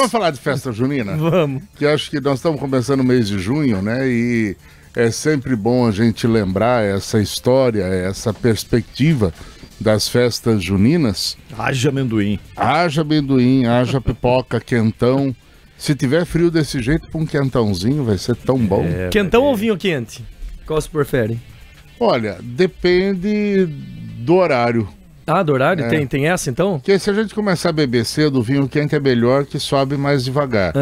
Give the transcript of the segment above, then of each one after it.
Vamos falar de festa junina? Vamos. Que acho que nós estamos começando o mês de junho, né? E é sempre bom a gente lembrar essa história, essa perspectiva das festas juninas. Haja amendoim. Haja amendoim, haja pipoca, quentão. Se tiver frio desse jeito, para um quentãozinho vai ser tão bom. Quentão ou vinho quente? Qual você prefere? Olha, depende do horário. Ah, do horário? Tem essa então? Porque se a gente começar a beber cedo, o vinho quente é melhor, que sobe mais devagar.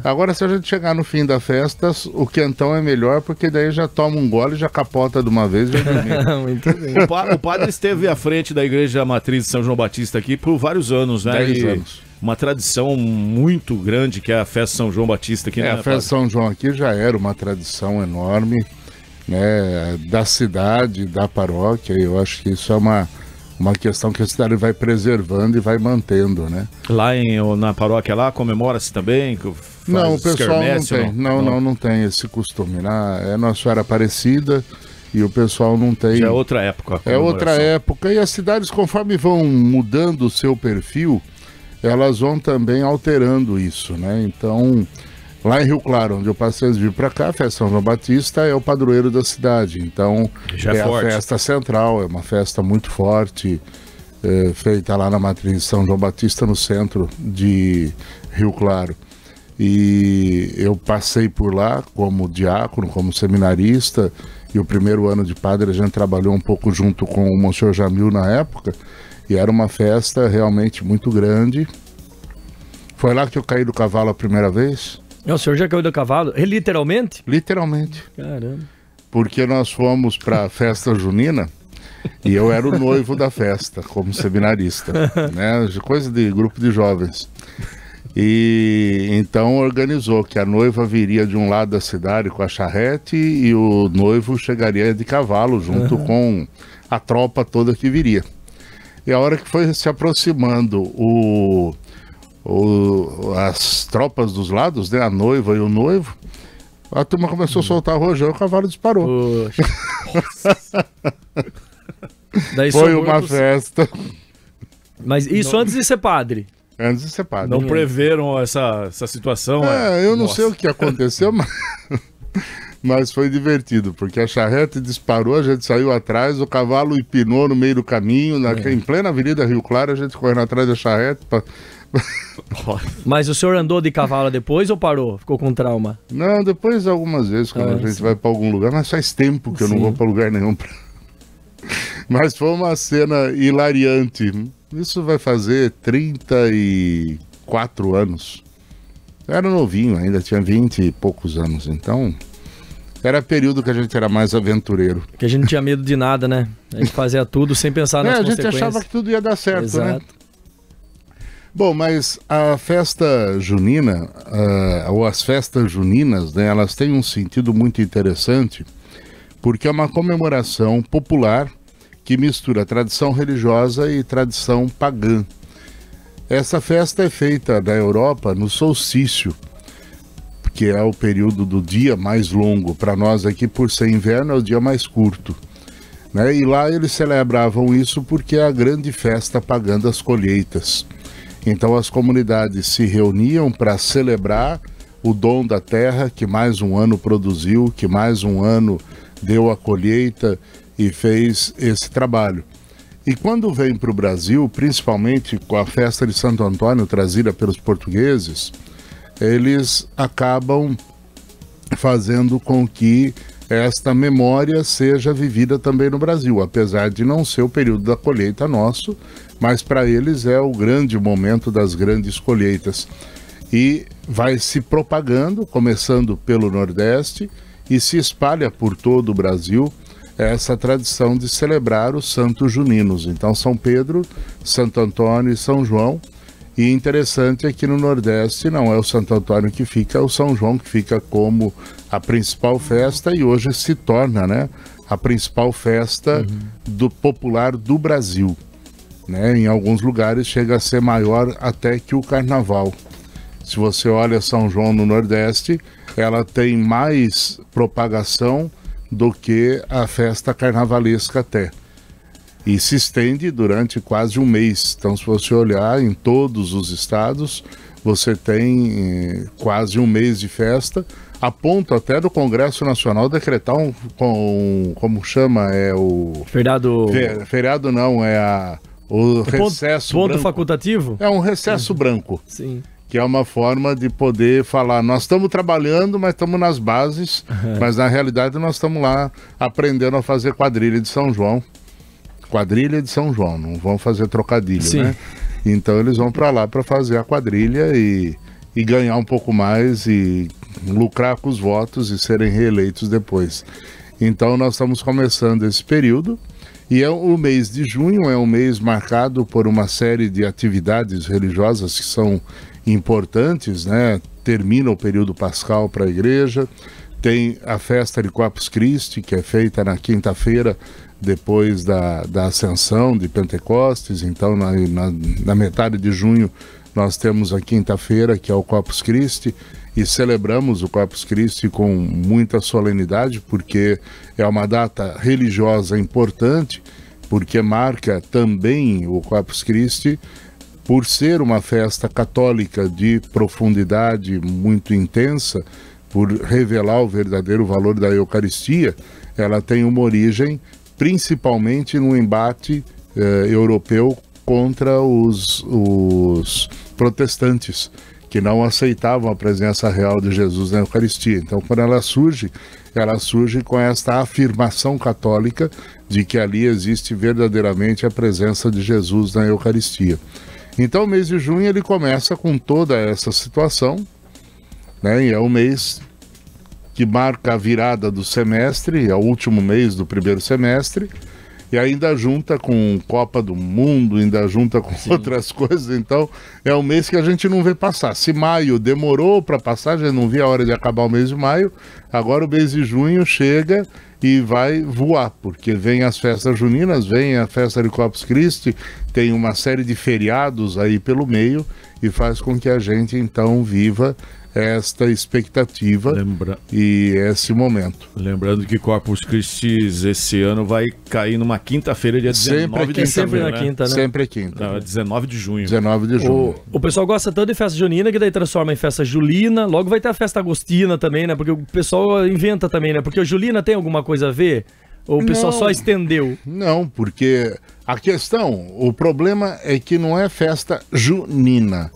Agora, se a gente chegar no fim da festa, o quentão é melhor, porque daí já toma um gole, já capota de uma vez e já termina. Muito bem. O padre esteve à frente da Igreja Matriz de São João Batista aqui por vários anos, né? 10 anos. Uma tradição muito grande que é a festa São João Batista aqui, né? A festa São João aqui já era uma tradição enorme, né? Da cidade, da paróquia. Eu acho que isso é uma questão que a cidade vai preservando e vai mantendo, né? Lá na paróquia lá, comemora-se também? Não, o pessoal não tem. Não tem esse costume. É Nossa Senhora Aparecida e o pessoal não tem. Já é outra época. É outra época. E as cidades, conforme vão mudando o seu perfil, elas vão também alterando isso, né? Então, lá em Rio Claro, onde eu passei de vir para cá, a festa São João Batista é o padroeiro da cidade. Então, já é a festa central, é uma festa muito forte, feita lá na matriz São João Batista, no centro de Rio Claro. E eu passei por lá como diácono, como seminarista, e o primeiro ano de padre a gente trabalhou um pouco junto com o Monsenhor Jamil na época, e era uma festa realmente muito grande. Foi lá que eu caí do cavalo a primeira vez. O senhor já caiu do cavalo? Literalmente? Literalmente. Caramba. Porque nós fomos para a festa junina e eu era o noivo da festa, como seminarista, né? Coisa de grupo de jovens. E então organizou que a noiva viria de um lado da cidade com a charrete e o noivo chegaria de cavalo junto com a tropa toda que viria. E a hora que foi se aproximando as tropas dos lados, né, a noiva e o noivo, a turma começou a soltar o rojão e o cavalo disparou. Daí foi uma festa. Mas isso antes de ser padre? Antes de ser padre. Não preveram essa situação? Eu não sei o que aconteceu, mas foi divertido, porque a charrete disparou, a gente saiu atrás, o cavalo empinou no meio do caminho, em plena Avenida Rio Claro, a gente correndo atrás da charrete. Mas o senhor andou de cavalo depois ou parou? Ficou com trauma? Não, depois algumas vezes, quando a gente vai para algum lugar, mas faz tempo que eu não vou para lugar nenhum. Mas foi uma cena hilariante. Isso vai fazer 34 anos. Eu era novinho ainda, tinha 20 e poucos anos, então era período que a gente era mais aventureiro. Que a gente não tinha medo de nada, né? A gente fazia tudo sem pensar nas consequências. A gente achava que tudo ia dar certo, exato, né? Bom, mas a festa junina, ou as festas juninas, né, elas têm um sentido muito interessante, porque é uma comemoração popular que mistura tradição religiosa e tradição pagã. Essa festa é feita na Europa no solstício, que é o período do dia mais longo. Para nós aqui, por ser inverno, é o dia mais curto, né? E lá eles celebravam isso porque é a grande festa pagã das colheitas. Então as comunidades se reuniam para celebrar o dom da terra que mais um ano produziu, que mais um ano deu a colheita e fez esse trabalho. E quando vem para o Brasil, principalmente com a festa de Santo Antônio trazida pelos portugueses, eles acabam fazendo com que esta memória seja vivida também no Brasil, apesar de não ser o período da colheita nosso, mas para eles é o grande momento das grandes colheitas. E vai se propagando, começando pelo Nordeste, e se espalha por todo o Brasil essa tradição de celebrar os santos juninos. Então São Pedro, Santo Antônio e São João. E interessante é que no Nordeste não é o Santo Antônio que fica, é o São João que fica como a principal festa e hoje se torna, né, a principal festa do popular do Brasil, né? Em alguns lugares chega a ser maior até que o Carnaval. Se você olha São João no Nordeste, ela tem mais propagação do que a festa carnavalesca até. E se estende durante quase um mês. Então, se você olhar em todos os estados, você tem quase um mês de festa, a ponto até do Congresso Nacional decretar como chama, Feriado... Feriado não, o recesso ponto branco. Facultativo? É um recesso branco. Sim. Que é uma forma de poder falar, nós estamos trabalhando, mas estamos nas bases, mas na realidade nós estamos lá aprendendo a fazer quadrilha de São João. Quadrilha de São João, não vão fazer trocadilho, Sim. né? Então eles vão para lá para fazer a quadrilha e ganhar um pouco mais e lucrar com os votos e serem reeleitos depois. Então nós estamos começando esse período. E o mês de junho é um mês marcado por uma série de atividades religiosas que são importantes, né? Termina o período pascal para a igreja, tem a festa de Corpus Christi, que é feita na quinta-feira, depois da Ascensão de Pentecostes. Então na metade de junho nós temos a quinta-feira, que é o Corpus Christi, e celebramos o Corpus Christi com muita solenidade, porque é uma data religiosa importante, porque marca também o Corpus Christi, por ser uma festa católica de profundidade muito intensa, por revelar o verdadeiro valor da Eucaristia. Ela tem uma origem principalmente no embate europeu contra os protestantes, que não aceitavam a presença real de Jesus na Eucaristia. Então, quando ela surge com esta afirmação católica de que ali existe verdadeiramente a presença de Jesus na Eucaristia. Então, o mês de junho ele começa com toda essa situação, né? E é um mês que marca a virada do semestre, é o último mês do primeiro semestre, e ainda junta com Copa do Mundo, ainda junta com outras coisas. Então é um mês que a gente não vê passar. Se maio demorou para passar, a gente não via a hora de acabar o mês de maio, agora o mês de junho chega e vai voar, porque vem as festas juninas, vem a festa de Corpus Christi, tem uma série de feriados aí pelo meio e faz com que a gente então viva esta expectativa e esse momento. Lembrando que Corpus Christi esse ano vai cair numa quinta-feira, dia 19 de junho. Sempre na quinta, né? Sempre é quinta. Não, 19 de junho. 19 de junho. O pessoal gosta tanto de festa junina que daí transforma em festa julina. Logo vai ter a festa agostina também, né? Porque o pessoal inventa também, né? Porque o julina tem alguma coisa a ver? Ou o pessoal só estendeu? Não, porque o problema é que não é festa junina.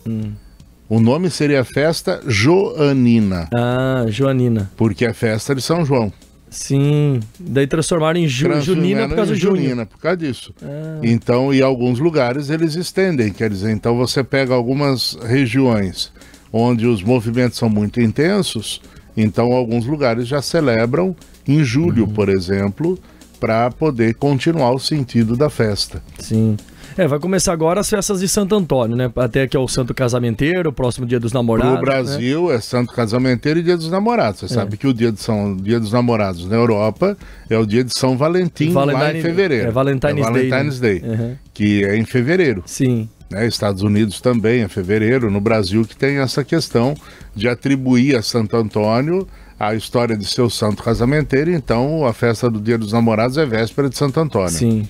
O nome seria festa joanina. Ah, joanina. Porque é festa de São João. Sim, daí transformaram em junina por causa do junho. Junina, por causa disso. Então, em alguns lugares eles estendem, quer dizer, então você pega algumas regiões onde os movimentos são muito intensos, então alguns lugares já celebram em julho, por exemplo, para poder continuar o sentido da festa. Sim. Vai começar agora as festas de Santo Antônio, né? Até que é o Santo Casamenteiro, o próximo Dia dos Namorados. No Brasil, né? É Santo Casamenteiro e Dia dos Namorados. Você sabe que o dia dos Namorados na Europa é o dia de São Valentim, lá em fevereiro. É Valentine's Day, que é em fevereiro. Sim. Estados Unidos também é fevereiro. No Brasil que tem essa questão de atribuir a Santo Antônio a história de seu santo casamenteiro. Então, a festa do Dia dos Namorados é véspera de Santo Antônio. Sim.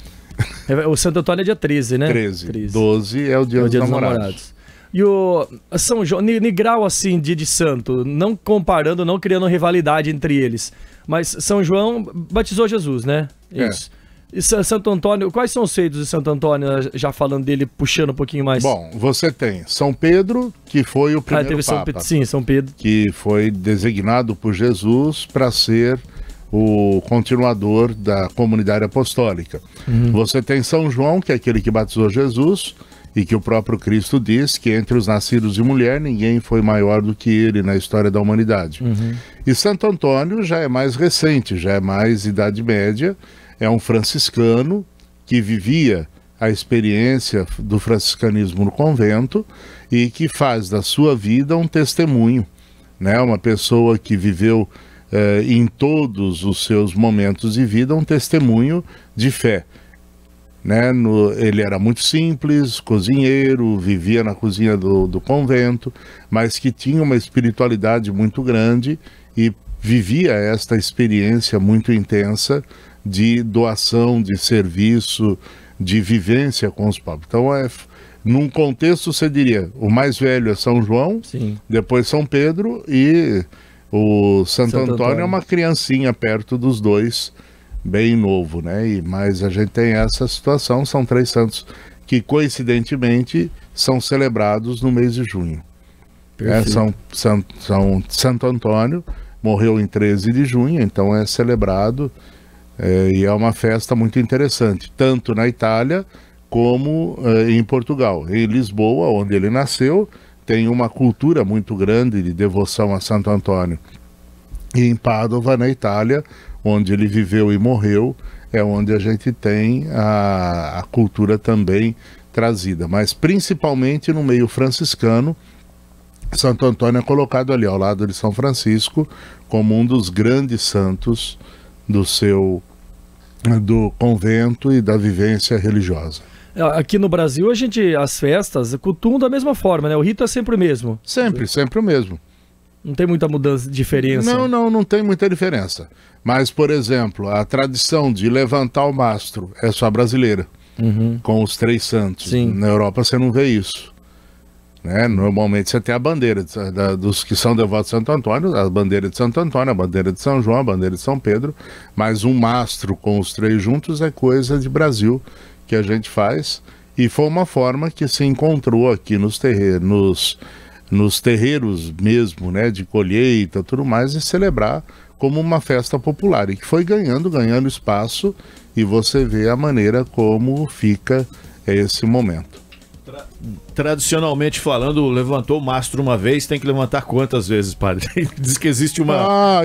O Santo Antônio é dia 13, né? 13. 12 é o Dia dos Namorados. E o São João, no grau assim de santo, não comparando, não criando rivalidade entre eles, mas São João batizou Jesus, né? Isso. E Santo Antônio, quais são os feitos de Santo Antônio, já falando dele, puxando um pouquinho mais? Bom, você tem São Pedro, que foi o primeiro Papa. Sim, São Pedro. Que foi designado por Jesus para ser o continuador da comunidade apostólica. Você tem São João, que é aquele que batizou Jesus, e que o próprio Cristo diz que entre os nascidos de mulher ninguém foi maior do que ele na história da humanidade. E Santo Antônio já é mais recente, já é mais Idade Média, é um franciscano que vivia a experiência do franciscanismo no convento e que faz da sua vida um testemunho, né? Uma pessoa que viveu em todos os seus momentos de vida um testemunho de fé, né? Ele era muito simples, cozinheiro, vivia na cozinha do convento, mas que tinha uma espiritualidade muito grande e vivia esta experiência muito intensa de doação, de serviço, de vivência com os pobres. Então num contexto você diria, o mais velho é São João, Sim. depois São Pedro e o Santo Antônio é uma criancinha perto dos dois, bem novo, né? Mas a gente tem essa situação, são 3 santos que coincidentemente são celebrados no mês de junho. Santo Antônio morreu em 13 de junho, então é celebrado e é uma festa muito interessante, tanto na Itália como em Portugal. Em Lisboa, onde ele nasceu, tem uma cultura muito grande de devoção a Santo Antônio. E em Pádua, na Itália, onde ele viveu e morreu, é onde a gente tem a cultura também trazida. Mas principalmente no meio franciscano, Santo Antônio é colocado ali ao lado de São Francisco como um dos grandes santos do convento e da vivência religiosa. Aqui no Brasil, as festas cultuam da mesma forma, né? O rito é sempre o mesmo. Sempre o mesmo. Não tem muita mudança, diferença. Não tem muita diferença. Mas, por exemplo, a tradição de levantar o mastro é só brasileira, com os 3 santos. Sim. Na Europa você não vê isso. Né? Normalmente você tem a bandeira dos que são devotos de Santo Antônio, a bandeira de Santo Antônio, a bandeira de São João, a bandeira de São Pedro, mas um mastro com os 3 juntos é coisa de Brasil que a gente faz, e foi uma forma que se encontrou aqui nos terreiros mesmo, né, de colheita, tudo mais, e celebrar como uma festa popular, e que foi ganhando espaço, e você vê a maneira como fica esse momento. Tradicionalmente falando, levantou o mastro uma vez, tem que levantar quantas vezes, padre? Diz que existe uma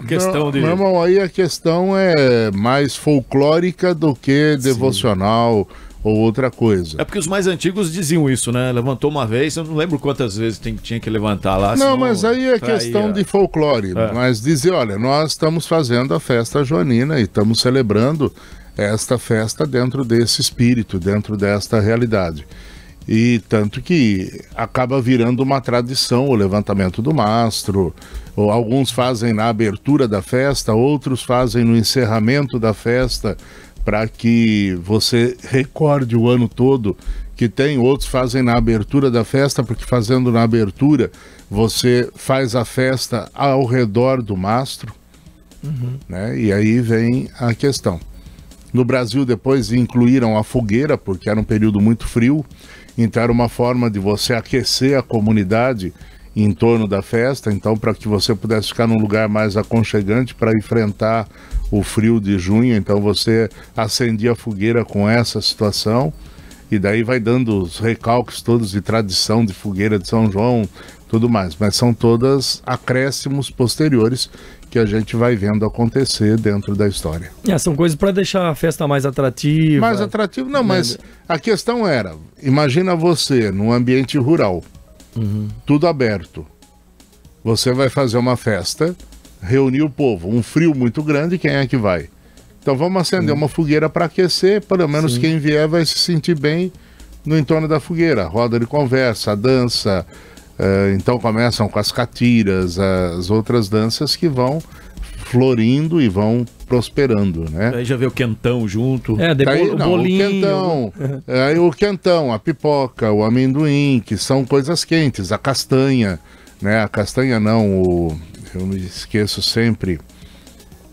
questão de... Meu irmão, aí a questão é mais folclórica do que devocional ou outra coisa. É porque os mais antigos diziam isso, né? Levantou uma vez, eu não lembro quantas vezes tinha que levantar lá. Não, mas aí é questão de folclore. Mas dizer, olha, nós estamos fazendo a festa joanina e estamos celebrando esta festa dentro desse espírito, dentro desta realidade. E tanto que acaba virando uma tradição o levantamento do mastro, ou alguns fazem na abertura da festa, outros fazem no encerramento da festa, para que você recorde o ano todo que tem, outros fazem na abertura da festa, porque fazendo na abertura você faz a festa ao redor do mastro, né? E aí vem a questão. No Brasil depois incluíram a fogueira, porque era um período muito frio, então era uma forma de você aquecer a comunidade em torno da festa, então para que você pudesse ficar num lugar mais aconchegante para enfrentar o frio de junho, então você acendia a fogueira com essa situação, e daí vai dando os recalques todos de tradição de fogueira de São João, tudo mais, mas são todas acréscimos posteriores que a gente vai vendo acontecer dentro da história. São coisas para deixar a festa mais atrativa. Mais atrativa, não, mas a questão era, imagina você num ambiente rural, tudo aberto, você vai fazer uma festa, reunir o povo, um frio muito grande, quem é que vai? Então vamos acender uma fogueira para aquecer, pelo menos quem vier vai se sentir bem no entorno da fogueira, roda de conversa, dança, então começam com as catiras, as outras danças que vão florindo e vão prosperando, né? Aí já vê o quentão junto. O bolinho. O quentão, a pipoca, o amendoim, que são coisas quentes, a castanha, né? A castanha não, eu me esqueço sempre,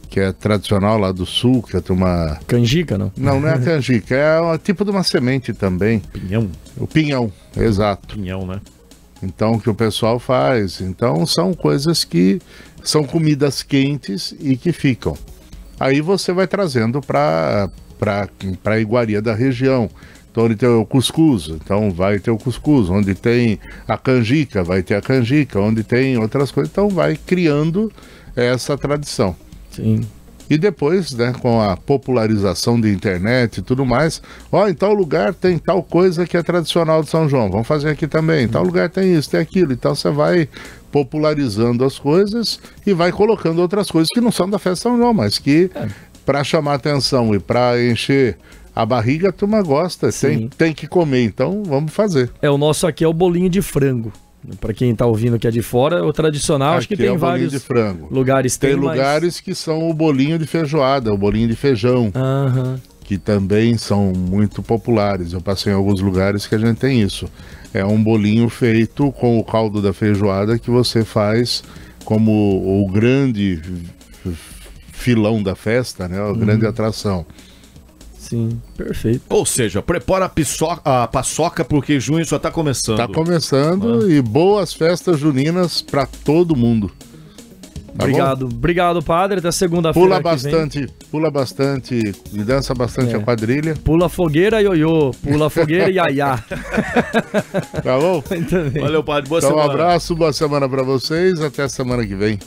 que é tradicional lá do sul, que é uma... Canjica, não? Não é a canjica, é um tipo de uma semente também. Pinhão. O pinhão, exato. Pinhão, né? Então, que o pessoal faz. Então, são coisas que são comidas quentes e que ficam. Aí você vai trazendo para a iguaria da região. Então, onde tem o cuscuz, então vai ter o cuscuz. Onde tem a canjica, vai ter a canjica. Onde tem outras coisas, então vai criando essa tradição. Sim. E depois, né, com a popularização da internet e tudo mais, em tal lugar tem tal coisa que é tradicional de São João, vamos fazer aqui também. Em tal lugar tem isso, tem aquilo. Então você vai popularizando as coisas e vai colocando outras coisas que não são da festa de São João, mas que para chamar atenção e para encher a barriga a turma gosta, tem que comer, então vamos fazer. O nosso aqui é o bolinho de frango. Para quem está ouvindo que é de fora, o tradicional, aqui acho que tem vários de frango. lugares. Tem lugares que são o bolinho de feijoada, o bolinho de feijão, que também são muito populares. Eu passei em alguns lugares que a gente tem isso. É um bolinho feito com o caldo da feijoada que você faz como o grande filão da festa, né? A grande atração. Sim, perfeito. Ou seja, prepara a paçoca porque junho só tá começando. Tá começando e boas festas juninas para todo mundo. Tá obrigado, bom? Obrigado, padre. Até segunda-feira. Pula bastante e dança bastante a quadrilha. Pula fogueira, ioiô. Pula fogueira, iaiá. Tá bom? Valeu, padre. Boa semana. Um abraço, boa semana para vocês. Até a semana que vem.